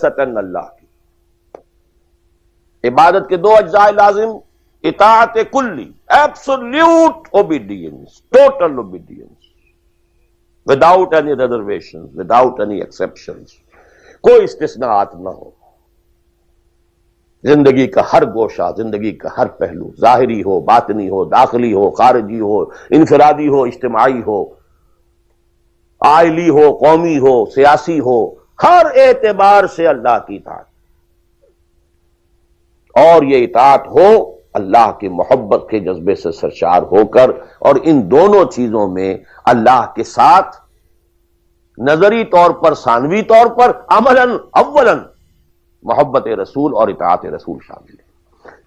ستن اللہ کی عبادت کے دو اجزاء لازم، اطاعت کلی، absolute obedience, total obedience, without any reservation, without any exceptions, کوئی استثناءات نہ ہو۔ زندگی کا ہر گوشہ، زندگی کا ہر پہلو، ظاہری ہو، باطنی ہو، داخلی ہو، خارجی ہو، انفرادی ہو، اجتماعی ہو، عائلی ہو، قومی ہو، سیاسی ہو، ہر اعتبار سے اللہ کی اطاعت، اور یہ اطاعت ہو اللہ کی محبت کے جذبے سے سرشار ہو کر، اور ان دونوں چیزوں میں اللہ کے ساتھ نظری طور پر، ثانوی طور پر، عملاً اولاً محبت رسول اور اطاعت رسول شامل ہے۔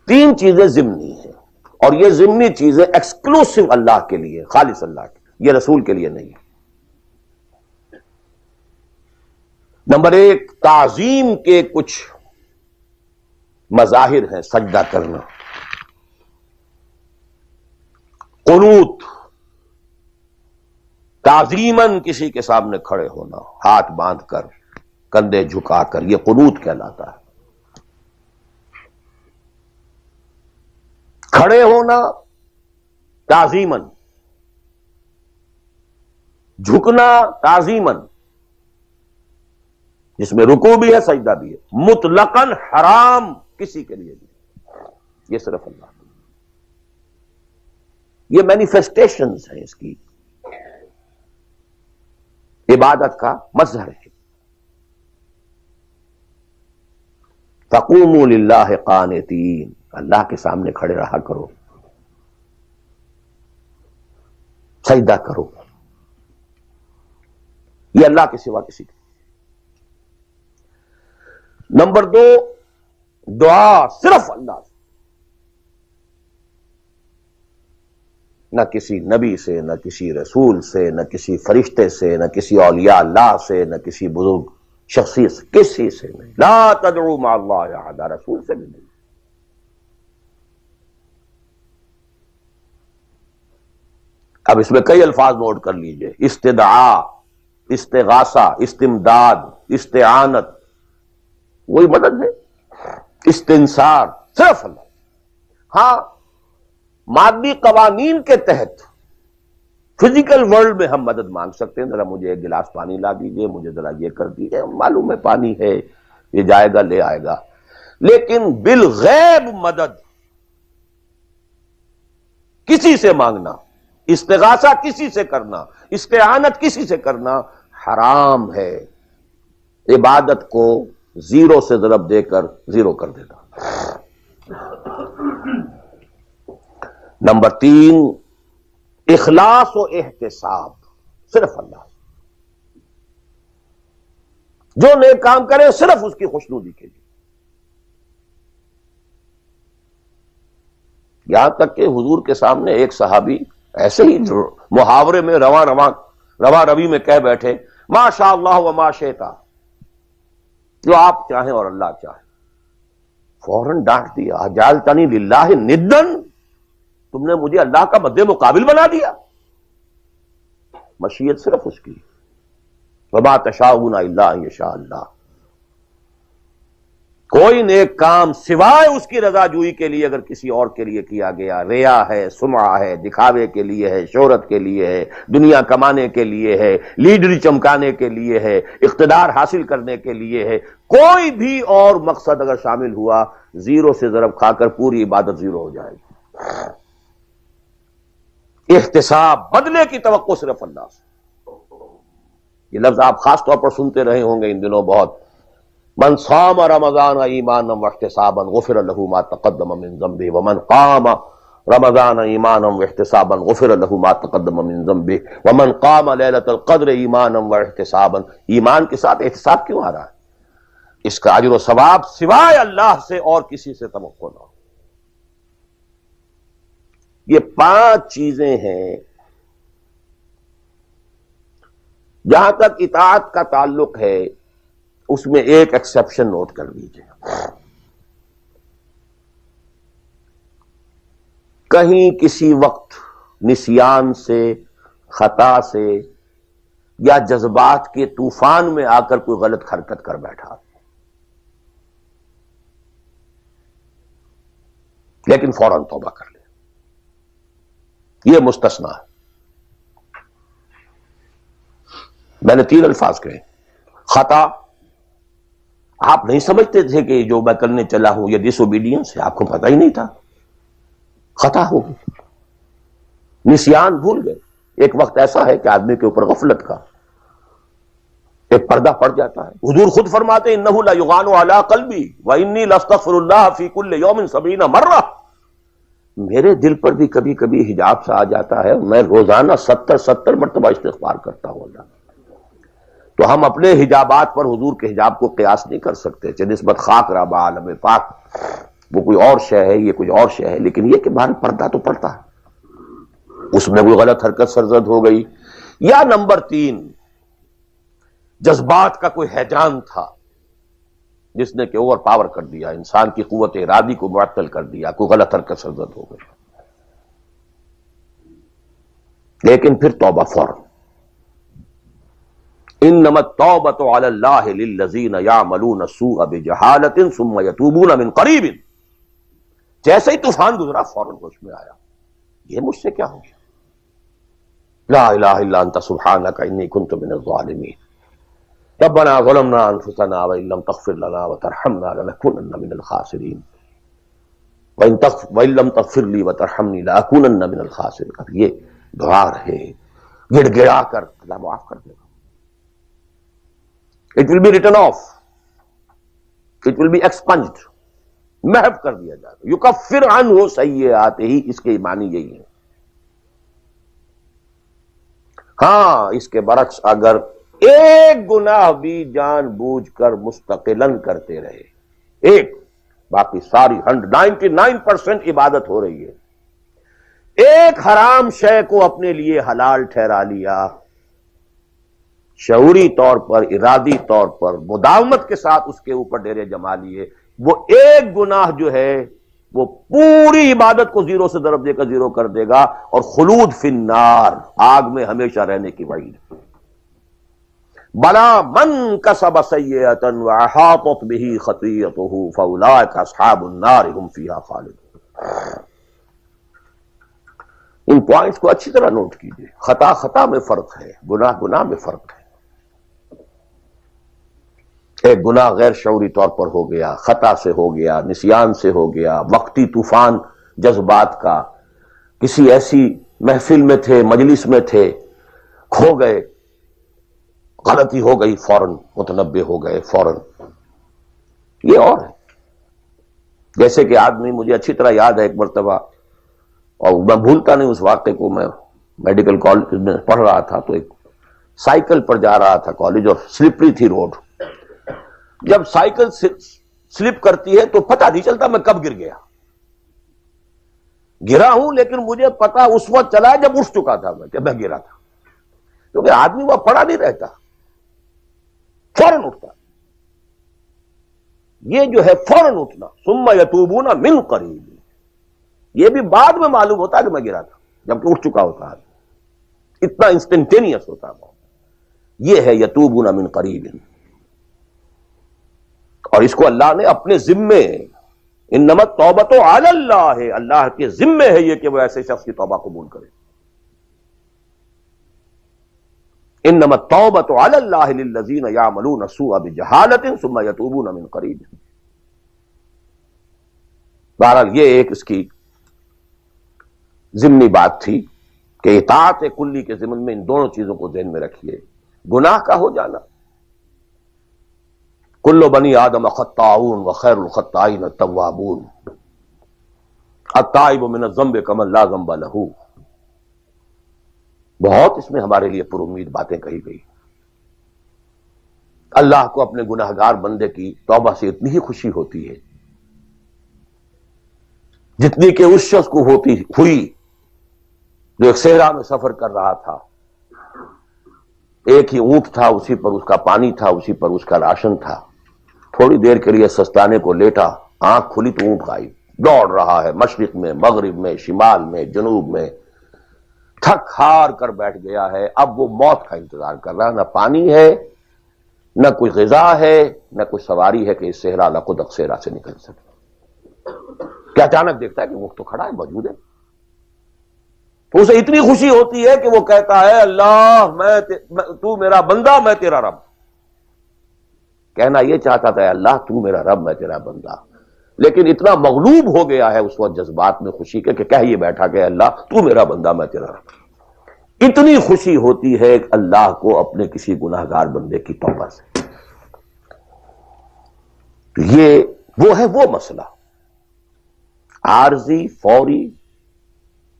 تین چیزیں ضمنی ہیں، اور یہ ضمنی چیزیں ایکسکلوسیو اللہ کے لیے، خالص اللہ کے، یہ رسول کے لیے نہیں ہے۔ نمبر ایک، تعظیم کے کچھ مظاہر ہیں، سجدہ کرنا، قنوت، تعظیماً کسی کے سامنے کھڑے ہونا، ہاتھ باندھ کر، کندھے جھکا کر، یہ قنوت کہلاتا ہے۔ کھڑے ہونا تعظیماً، جھکنا تعظیماً، جس میں رکوع بھی ہے، سجدہ بھی ہے، مطلقاً حرام کسی کے لیے نہیں، یہ صرف اللہ کے لیے۔ یہ مینیفیسٹیشنز ہیں اس کی، عبادت کا مظہر ہے۔ فَقُومُوا لِلَّهِ قَانِتِينَ، اللہ کے سامنے کھڑے رہا کرو، سجدہ کرو، یہ اللہ کے سوا کسی کے۔ نمبر دو، دعا صرف اللہ سے، نہ کسی نبی سے، نہ کسی رسول سے، نہ کسی فرشتے سے، نہ کسی اولیاء اللہ سے، نہ کسی بزرگ شخصیت سے، کسی سے نہیں۔ لا تدعو مع اللہ احدا، رسول سے بھی نہیں۔ اب اس میں کئی الفاظ نوٹ کر لیجئے، استدعاء، استغاثہ، استمداد، استعانت، وہی مدد ہے، استنصار، صرف اللہ۔ ہاں، مادی قوانین کے تحت فزیکل ورلڈ میں ہم مدد مانگ سکتے ہیں، ذرا مجھے ایک گلاس پانی لا دیجئے، مجھے ذرا یہ کر دیجئے، معلوم ہے پانی ہے، یہ جائے گا لے آئے گا۔ لیکن بالغیب مدد کسی سے مانگنا، استغاثہ کسی سے کرنا، استعانت کسی سے کرنا حرام ہے، عبادت کو زیرو سے ضرب دے کر زیرو کر دیتا۔ نمبر تین، اخلاص و احتساب، صرف اللہ، جو نیک کام کرے صرف اس کی خوشنودی کے لیے۔ یہاں تک کہ حضور کے سامنے ایک صحابی ایسے ہی محاورے میں رواں روی میں کہہ بیٹھے، ما شاء اللہ و ما شئت، جو آپ چاہیں اور اللہ چاہے۔ فوراً ڈانٹ دیا، اجعلتنی للہ ندًا، تم نے مجھے اللہ کا مد مقابل بنا دیا۔ مشیت صرف اس کی، وما تشاءون الا ان یشاء اللہ۔ کوئی نیک کام سوائے اس کی رضا جوئی کے لیے اگر کسی اور کے لیے کیا گیا، ریا ہے، سمعہ ہے، دکھاوے کے لیے ہے، شہرت کے لیے ہے، دنیا کمانے کے لیے ہے، لیڈری چمکانے کے لیے ہے، اقتدار حاصل کرنے کے لیے ہے، کوئی بھی اور مقصد اگر شامل ہوا، زیرو سے ضرب کھا کر پوری عبادت زیرو ہو جائے گی۔ احتساب، بدلے کی توقع صرف اللہ سے۔ یہ لفظ آپ خاص طور پر سنتے رہے ہوں گے ان دنوں بہت، من صام رمضان ایمانا واحتسابا غفر له ما تقدم من ذنبه ومن قام رمضان ایمانا واحتسابا غفر له ما تقدم من ذنبه ومن قام ليلة القدر ایمانا واحتسابا۔ ایمان کے ساتھ احتساب کیوں آ رہا ہے؟ اس کا اجر و ثواب سوائے اللہ سے اور کسی سے توقع نہ ہو۔ یہ پانچ چیزیں ہیں۔ جہاں تک اطاعت کا تعلق ہے، اس میں ایک ایکسیپشن نوٹ کر لیجیے۔ کہیں کسی وقت نسیان سے، خطا سے، یا جذبات کے طوفان میں آ کر کوئی غلط حرکت کر بیٹھا، لیکن فوراً توبہ کر لیں. یہ مستثنا ہے. میں نے 3 الفاظ کہے. خطا، آپ نہیں سمجھتے تھے کہ جو میں کرنے چلا ہوں یہ ڈس اوبیڈینس ہے، آپ کو پتہ ہی نہیں تھا، خطا ہوگی. نسیان، بھول گئے. ایک وقت ایسا ہے کہ آدمی کے اوپر غفلت کا ایک پردہ پڑ جاتا ہے. حضور خود فرماتے ہیں انہ لا یغان علی قلبی وانی لاستغفر اللہ فی کل یوم 70 مرہ. میرے دل پر بھی کبھی کبھی حجاب سا آ جاتا ہے، میں روزانہ 70 مرتبہ استغفار کرتا ہوں اللہ. تو ہم اپنے حجابات پر حضور کے حجاب کو قیاس نہیں کر سکتے. چاہے نسبت خاک رہا عالم پاک، وہ کوئی اور شے ہے، یہ کوئی اور شے ہے، لیکن یہ کہ باہر پردہ تو پڑتا ہے. اس میں کوئی غلط حرکت سرزد ہو گئی، یا نمبر 3 جذبات کا کوئی ہیجان تھا جس نے کہ اوور پاور کر دیا، انسان کی قوت ارادی کو معطل کر دیا، کوئی غلط حرکت سرزد ہو گئی. لیکن پھر توبہ فوراً. انما التوبۃ علی اللہ للذین یعملون السوء بجہالۃ ثم یتوبون من قریب. جیسے ہی طوفان گزرا فوراً ہوش میں آیا، یہ مجھ سے کیا ہو گیا، لا الہ الا انت سبحانک انی کنت من الظالمین، ربنا ظلمنا انفسنا وان لم تغفر لنا وترحمنا لنکونن من الخاسرین وان لم تغفر لی وترحمنی لاکونن من الخاسرین. اب یہ دعا ہے، گڑ گڑا کر اللہ معاف کر دے گا. It will be written off. It will be expunged. محو کر دیا جائے گا. یکفر عنہ سیئاتہ، اس کے معنی یہی ہے. ہاں اس کے برعکس اگر ایک گناہ بھی جان بوجھ کر مستقلاً کرتے رہے، ایک، باقی ساری 99% عبادت ہو رہی ہے، ایک حرام شے کو اپنے لیے حلال ٹھہرا لیا، شعوری طور پر، ارادی طور پر، مداومت کے ساتھ اس کے اوپر ڈیرے جما لیے، وہ ایک گناہ جو ہے وہ پوری عبادت کو 0 سے ضرب دے کر 0 کر دے گا، اور خلود فی النار، آگ میں ہمیشہ رہنے کی وعید. بلا من کسب سیئۃ واحاطت بہ خطیئتہ فاولئک اصحاب النار هم فیہا خالدون. ان پوائنٹس کو اچھی طرح نوٹ کیجئے. خطا خطا میں فرق ہے، گناہ گناہ میں فرق ہے. ایک گناہ غیر شعوری طور پر ہو گیا، خطا سے ہو گیا، نسیان سے ہو گیا، وقتی طوفان جذبات کا، کسی ایسی محفل میں تھے، مجلس میں تھے، کھو گئے، غلطی ہو گئی، فوراً متنبہ ہو گئے فوراً. یہ اور ہے. جیسے کہ آدمی، مجھے اچھی طرح یاد ہے ایک مرتبہ، اور میں بھولتا نہیں اس واقعے کو، میں میڈیکل کالج میں پڑھ رہا تھا تو ایک سائیکل پر جا رہا تھا کالج، اور سلپری تھی روڈ. جب سائیکل سلپ کرتی ہے تو پتہ نہیں چلتا میں کب گر گیا. گرا ہوں لیکن مجھے پتا اس وقت چلا جب اٹھ چکا تھا میں کہ میں گرا تھا، کیونکہ آدمی وہ پڑا نہیں رہتا، فوراً اٹھتا. یہ جو ہے فوراً اٹھنا، ثم یتوبون من قریب، یہ بھی بعد میں معلوم ہوتا کہ میں گرا تھا جبکہ اٹھ چکا ہوتا ہے. اتنا انسٹنٹینیس ہوتا ہے. یہ ہے یتوبون من قریب. اور اس کو اللہ نے اپنے ذمے، انما التوبۃ علی اللہ، اللہ کے ذمے ہے یہ کہ وہ ایسے شخص کی توبہ قبول کرے. انما التوبۃ علی اللہ للذین یعملون السوء بجہالۃ ثم یتوبون من قریب. بہرحال یہ ایک اس کی ضمنی بات تھی کہ اطاعت کلی کے ضمن میں ان دونوں چیزوں کو ذہن میں رکھیے. گناہ کا ہو جانا، کل بنی آدم خطاؤون وخیر الخطائین التوابون، التائب من الذنب کمن لا ذنب لہ. بہت اس میں ہمارے لیے پر امید باتیں کہی گئی. اللہ کو اپنے گناہگار بندے کی توبہ سے اتنی ہی خوشی ہوتی ہے جتنی کہ اس شخص کو ہوئی جو ایک صحرا میں سفر کر رہا تھا. ایک ہی اونٹ تھا، اسی پر اس کا پانی تھا، اسی پر اس کا راشن تھا. تھوڑی دیر کے لیے سستانے کو لیٹا، آنکھ کھلی تو اونٹ غائب. دوڑ رہا ہے مشرق میں، مغرب میں، شمال میں، جنوب میں، تھک ہار کر بیٹھ گیا ہے. اب وہ موت کا انتظار کر رہا ہے. نہ پانی ہے، نہ کوئی غذا ہے، نہ کوئی سواری ہے کہ اس صحرا لقدق صحرا سے نکل سکے. کہ اچانک دیکھتا ہے کہ وہ تو کھڑا ہے، موجود ہے، تو اسے اتنی خوشی ہوتی ہے کہ وہ کہتا ہے اللہ تو میرا بندہ، میں تیرا رب. کہنا یہ چاہتا تھا اللہ تو میرا رب میں تیرا بندہ، لیکن اتنا مغلوب ہو گیا ہے اس وقت جذبات میں خوشی کے کہ کہہ یہ بیٹھا کہ اللہ تو میرا بندہ میں تیرا رب. اتنی خوشی ہوتی ہے اللہ کو اپنے کسی گناہگار بندے کی توبہ سے. تو یہ وہ ہے وہ مسئلہ عارضی، فوری،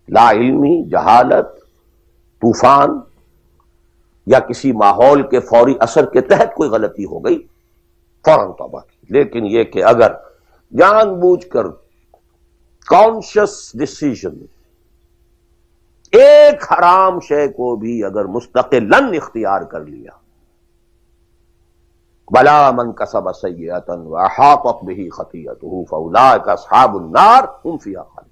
لا علمی، جہالت، طوفان یا کسی ماحول کے فوری اثر کے تحت کوئی غلطی ہو گئی فوراً توبہ کی. لیکن یہ کہ اگر جان بوجھ کر کانشس ڈسیژن ایک حرام شے کو بھی اگر مستقلاً اختیار کر لیا، بلا من کسب سیئۃ واحاطت بہ خطیئتہ فاولئک اصحاب النار هم فیہا خالدون.